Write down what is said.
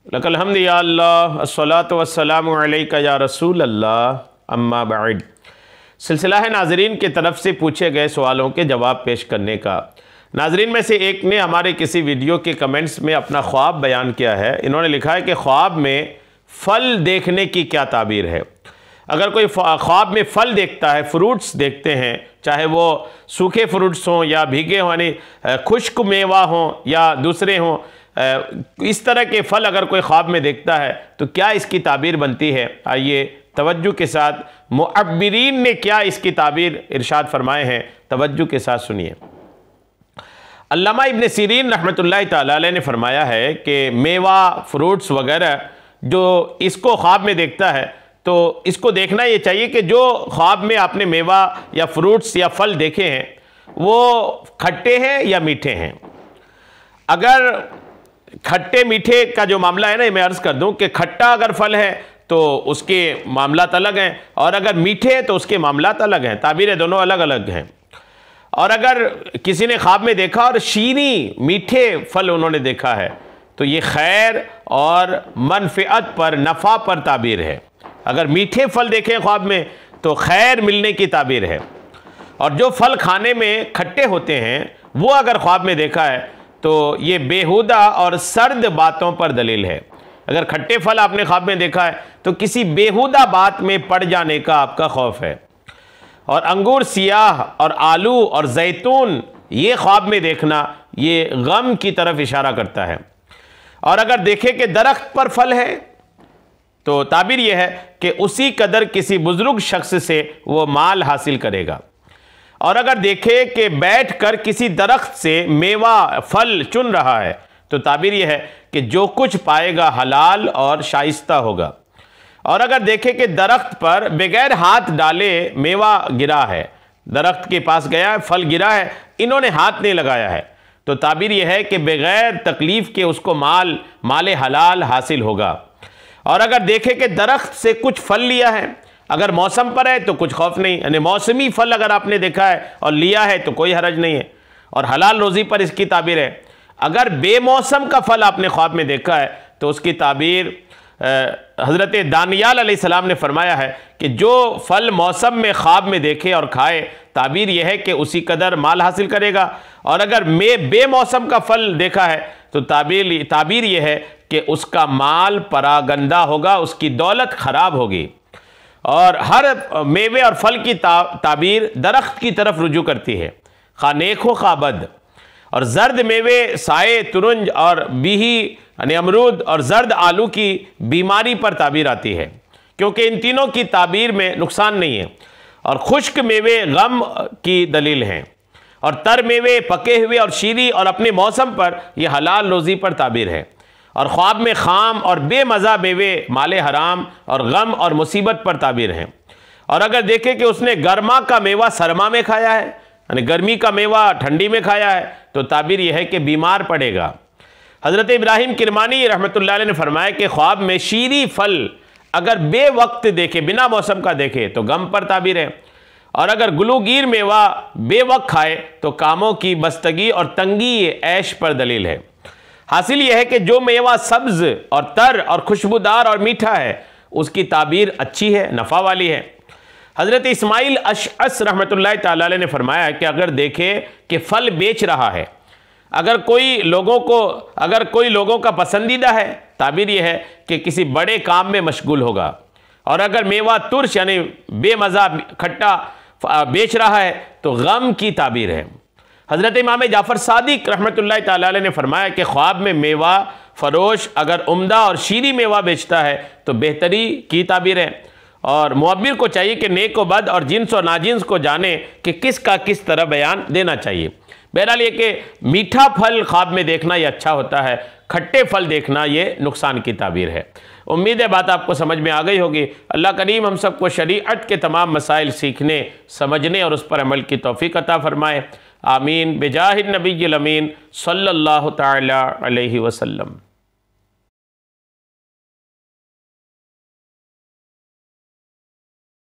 लकल हम्द या अल्लाह अस्सलातु वस्सलामु अलैका या रसूल अल्लाह अम्मा बाद। सिलसिला है नाजरीन की तरफ से पूछे गए सवालों के जवाब पेश करने का। नाजरीन में से एक ने हमारे किसी वीडियो के कमेंट्स में अपना ख्वाब बयान किया है। इन्होंने लिखा है कि ख्वाब में फल देखने की क्या ताबीर है। अगर कोई ख्वाब में फल देखता है, फ्रूट्स देखते हैं, चाहे वो सूखे फ्रूट्स हों या भीगे हों, यानी खुश्क मेवा हों या दूसरे हों, इस तरह के फल अगर कोई ख्वाब में देखता है तो क्या इसकी ताबीर बनती है। आइए तवज्जो के साथ मुअब्बिरीन ने क्या इसकी ताबीर इरशाद फरमाए हैं, तवज्जो के साथ सुनिए। अल्लामा इब्न सीरीन रहमतुल्लाहि तआला अलैह ने फरमाया है कि मेवा फ्रूट्स वगैरह जो इसको ख्वाब में देखता है तो इसको देखना ये चाहिए कि जो ख्वाब में आपने मेवा या फ्रूट्स या फल देखे हैं वो खट्टे हैं या मीठे हैं। अगर खट्टे मीठे का जो मामला है ना, मैं अर्ज़ कर दूं कि खट्टा अगर फल है तो उसके मामलात अलग हैं, और अगर मीठे हैं तो उसके मामलात अलग हैं। ताबीरें दोनों अलग अलग हैं। और अगर किसी ने ख्वाब में देखा और शीनी मीठे फल उन्होंने देखा है तो ये खैर और मनफ़िअत पर, नफ़ा पर ताबीर है। अगर मीठे फल देखें ख्वाब में तो खैर मिलने की ताबीर है, और जो फल खाने में खट्टे होते हैं वो अगर ख्वाब में देखा है तो ये बेहुदा और सर्द बातों पर दलील है। अगर खट्टे फल आपने ख्वाब में देखा है तो किसी बेहुदा बात में पड़ जाने का आपका खौफ है। और अंगूर सियाह और आलू और जैतून ये ख्वाब में देखना ये गम की तरफ इशारा करता है। और अगर देखें कि दरख्त पर फल है तो ताबीर यह है कि उसी कदर किसी बुजुर्ग शख्स से वो माल हासिल करेगा। और अगर देखे कि बैठकर किसी दरख्त से मेवा फल चुन रहा है तो ताबीर यह है कि जो कुछ पाएगा हलाल और शाइस्ता होगा। और अगर देखे कि दरख्त पर बगैर हाथ डाले मेवा गिरा है, दरख्त के पास गया है, फल गिरा है, इन्होंने हाथ नहीं लगाया है, तो ताबीर यह है कि बगैर तकलीफ के उसको माल हलाल हासिल होगा। और अगर देखे कि दरख्त से कुछ फल लिया है, अगर मौसम पर है तो कुछ खौफ नहीं, यानी मौसमी फल अगर आपने देखा है और लिया है तो कोई हरज नहीं है, और हलाल रोज़ी पर इसकी ताबीर है। अगर बेमौसम का फल आपने ख्वाब में देखा है तो उसकी ताबीर हज़रत दानियाल अलैहिस्सलाम ने फरमाया है कि जो फल मौसम में ख्वाब में देखे और खाए, ताबीर यह है कि उसी कदर माल हासिल करेगा। और अगर बेमौसम का फल देखा है तो ताबीर यह है कि उसका माल परागंदा होगा, उसकी दौलत ख़राब होगी। और हर मेवे और फल की ताबीर दरख्त की तरफ रुजू करती है, खा नेक हो खा बद। और जर्द मेवे साए, तुरंज और बीही यानी अमरूद और जर्द आलू की बीमारी पर ताबीर आती है, क्योंकि इन तीनों की ताबीर में नुकसान नहीं है। और खुश्क मेवे गम की दलील हैं, और तर मेवे पके हुए और शीरी और अपने मौसम पर यह हलाल रोज़ी पर ताबीर है। और ख्वाब में खाम और बेमज़ा मेवे माले हराम और गम और मुसीबत पर ताबीर हैं। और अगर देखे कि उसने गर्मा का मेवा सरमा में खाया है, यानी गर्मी का मेवा ठंडी में खाया है, तो ताबीर यह है कि बीमार पड़ेगा। हज़रत इब्राहिम किरमानी रहमतुल्लाह अलैह ने फरमाया कि ख्वाब में शीरी फल अगर बेवक्त देखे, बिना मौसम का देखे, तो गम पर ताबीर है। और अगर गुलूगीर मेवा बेवक्त खाए तो कामों की बस्तगी और तंगी ऐश पर दलील है। हासिल यह है कि जो मेवा सब्ज और तर और खुशबूदार और मीठा है उसकी ताबीर अच्छी है, नफ़ा वाली है। हज़रत इस्माइल अशअस रहमतुल्लाहि तआला अलैह ने फरमाया कि अगर देखे कि फल बेच रहा है, अगर कोई लोगों का पसंदीदा है, ताबीर यह है कि किसी बड़े काम में मशगूल होगा। और अगर मेवा तुर्श यानी बेमज़ा खट्टा बेच रहा है तो गम की ताबीर है। हज़रत इमाम जाफ़र सादिक रहमतुल्लाहि तआला अलैह ने फरमाया कि ख्वाब में मेवा फरोश अगर उम्दा और शीरी मेवा बेचता है तो बेहतरी की ताबीर है। और मुअब्बिर को चाहिए कि नेक व बद और जिन्स और नाजिन्स को जाने कि किसका किस तरह बयान देना चाहिए। बहरहाल ये कि मीठा फल ख्वाब में देखना ये अच्छा होता है, खट्टे फल देखना ये नुकसान की ताबीर है। उम्मीद है बात आपको समझ में आ गई होगी। अल्लाह करीम हम सबको शरीअत के तमाम मसाइल सीखने, समझने और उस पर अमल की तौफीक अता फ़रमाए। आमीन बिजाहिन नबील अमीन सल्लल्लाहु तआला अलैहि वसल्लम।